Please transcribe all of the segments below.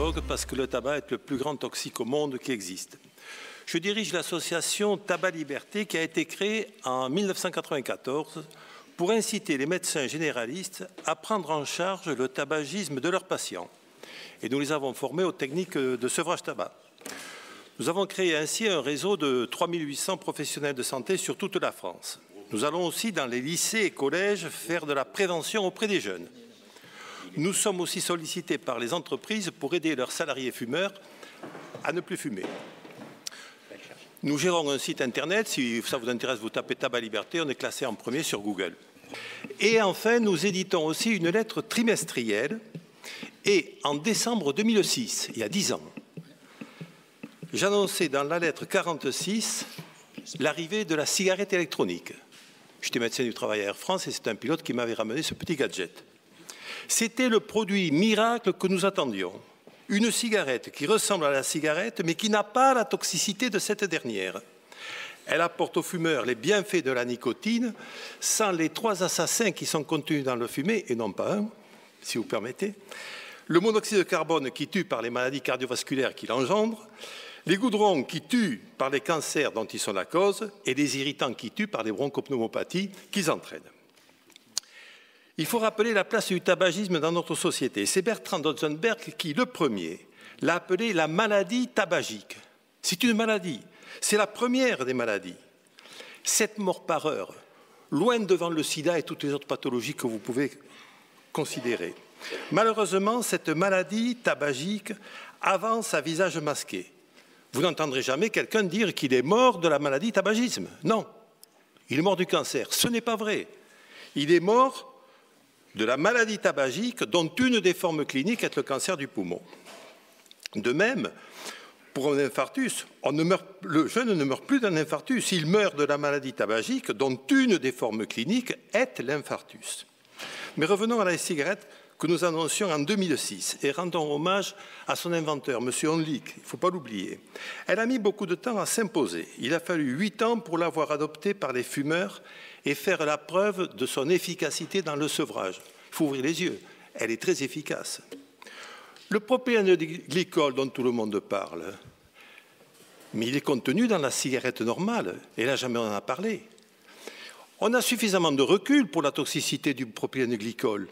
tabacologue parce que le tabac est le plus grand toxique au monde qui existe. Je dirige l'association Tabac Liberté qui a été créée en 1994 pour inciter les médecins généralistes à prendre en charge le tabagisme de leurs patients. Et nous les avons formés aux techniques de sevrage tabac. Nous avons créé ainsi un réseau de 3800 professionnels de santé sur toute la France. Nous allons aussi dans les lycées et collèges faire de la prévention auprès des jeunes. Nous sommes aussi sollicités par les entreprises pour aider leurs salariés fumeurs à ne plus fumer. Nous gérons un site internet, si ça vous intéresse, vous tapez Tabac Liberté, on est classé en premier sur Google. Et enfin, nous éditons aussi une lettre trimestrielle. Et en décembre 2006, il y a 10 ans, j'annonçais dans la lettre 46 l'arrivée de la cigarette électronique. J'étais médecin du travail à Air France et c'est un pilote qui m'avait ramené ce petit gadget. C'était le produit miracle que nous attendions. Une cigarette qui ressemble à la cigarette mais qui n'a pas la toxicité de cette dernière. Elle apporte aux fumeurs les bienfaits de la nicotine sans les 3 assassins qui sont contenus dans le fumet, et non pas un, si vous permettez. Le monoxyde de carbone qui tue par les maladies cardiovasculaires qu'il engendre, les goudrons qui tuent par les cancers dont ils sont la cause et les irritants qui tuent par les bronchopneumopathies qu'ils entraînent. Il faut rappeler la place du tabagisme dans notre société. C'est Bertrand Dotzenberg qui, le premier, l'a appelé la maladie tabagique. C'est une maladie, c'est la première des maladies. 7 morts par heure, loin devant le sida et toutes les autres pathologies que vous pouvez considérer. Malheureusement, cette maladie tabagique avance à visage masqué. Vous n'entendrez jamais quelqu'un dire qu'il est mort de la maladie tabagisme. Non, il est mort du cancer. Ce n'est pas vrai. Il est mort de la maladie tabagique dont une des formes cliniques est le cancer du poumon. De même, pour un infarctus, le jeune ne meurt plus d'un infarctus. Il meurt de la maladie tabagique dont une des formes cliniques est l'infarctus. Mais revenons à la cigarette que nous annoncions en 2006 et rendons hommage à son inventeur, M. Onlik, il ne faut pas l'oublier. Elle a mis beaucoup de temps à s'imposer. Il a fallu 8 ans pour l'avoir adoptée par les fumeurs et faire la preuve de son efficacité dans le sevrage. Il faut ouvrir les yeux, elle est très efficace. Le propylène-glycol dont tout le monde parle, mais il est contenu dans la cigarette normale, et là jamais on en a parlé. On a suffisamment de recul pour la toxicité du propylène-glycol.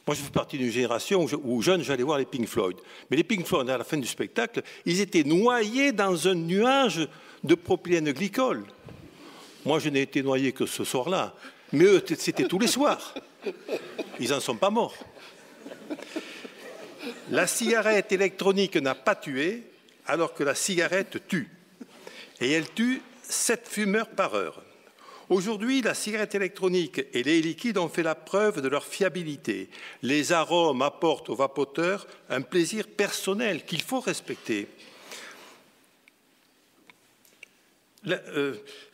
Moi, je fais partie d'une génération où jeune, j'allais voir les Pink Floyd. Mais les Pink Floyd, à la fin du spectacle, ils étaient noyés dans un nuage de propylène-glycol. Moi, je n'ai été noyé que ce soir-là. Mais eux, c'était tous les soirs. Ils n'en sont pas morts. La cigarette électronique n'a pas tué, alors que la cigarette tue. Et elle tue 7 fumeurs par heure. Aujourd'hui, la cigarette électronique et les liquides ont fait la preuve de leur fiabilité. Les arômes apportent au vapoteur un plaisir personnel qu'il faut respecter.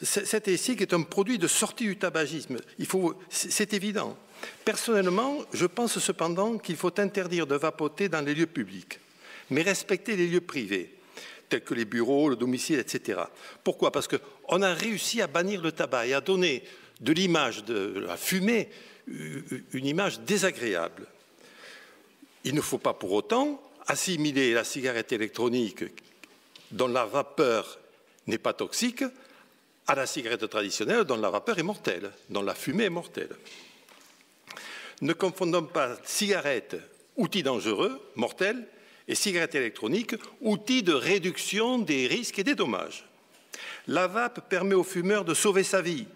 Cet e-cig est un produit de sortie du tabagisme. C'est évident. Personnellement, je pense cependant qu'il faut interdire de vapoter dans les lieux publics, mais respecter les lieux privés, tels que les bureaux, le domicile, etc. Pourquoi? Parce qu'on a réussi à bannir le tabac et à donner de l'image de la fumée une image désagréable. Il ne faut pas pour autant assimiler la cigarette électronique dont la vapeur n'est pas toxique à la cigarette traditionnelle dont la vapeur est mortelle, dont la fumée est mortelle. Ne confondons pas cigarette, outil dangereux, mortel, et cigarette électronique, outil de réduction des risques et des dommages. La vape permet aux fumeurs de sauver sa vie.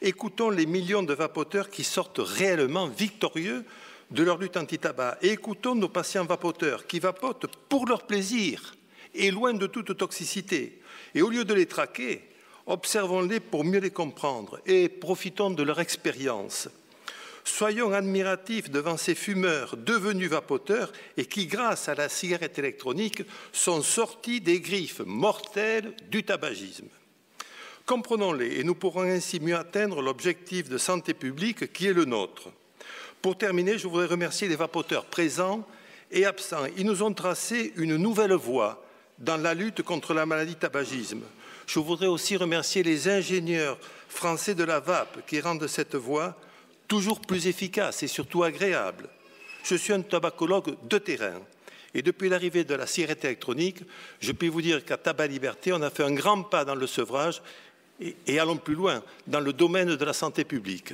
Écoutons les millions de vapoteurs qui sortent réellement victorieux de leur lutte anti-tabac. Et écoutons nos patients vapoteurs qui vapotent pour leur plaisir et loin de toute toxicité. Et au lieu de les traquer, observons-les pour mieux les comprendre et profitons de leur expérience. Soyons admiratifs devant ces fumeurs devenus vapoteurs et qui, grâce à la cigarette électronique, sont sortis des griffes mortelles du tabagisme. Comprenons-les et nous pourrons ainsi mieux atteindre l'objectif de santé publique qui est le nôtre. Pour terminer, je voudrais remercier les vapoteurs présents et absents. Ils nous ont tracé une nouvelle voie dans la lutte contre la maladie tabagisme. Je voudrais aussi remercier les ingénieurs français de la vape qui rendent cette voie toujours plus efficace et surtout agréable. Je suis un tabacologue de terrain Et depuis l'arrivée de la cigarette électronique, je peux vous dire qu'à Tabac Liberté, on a fait un grand pas dans le sevrage et allons plus loin, dans le domaine de la santé publique.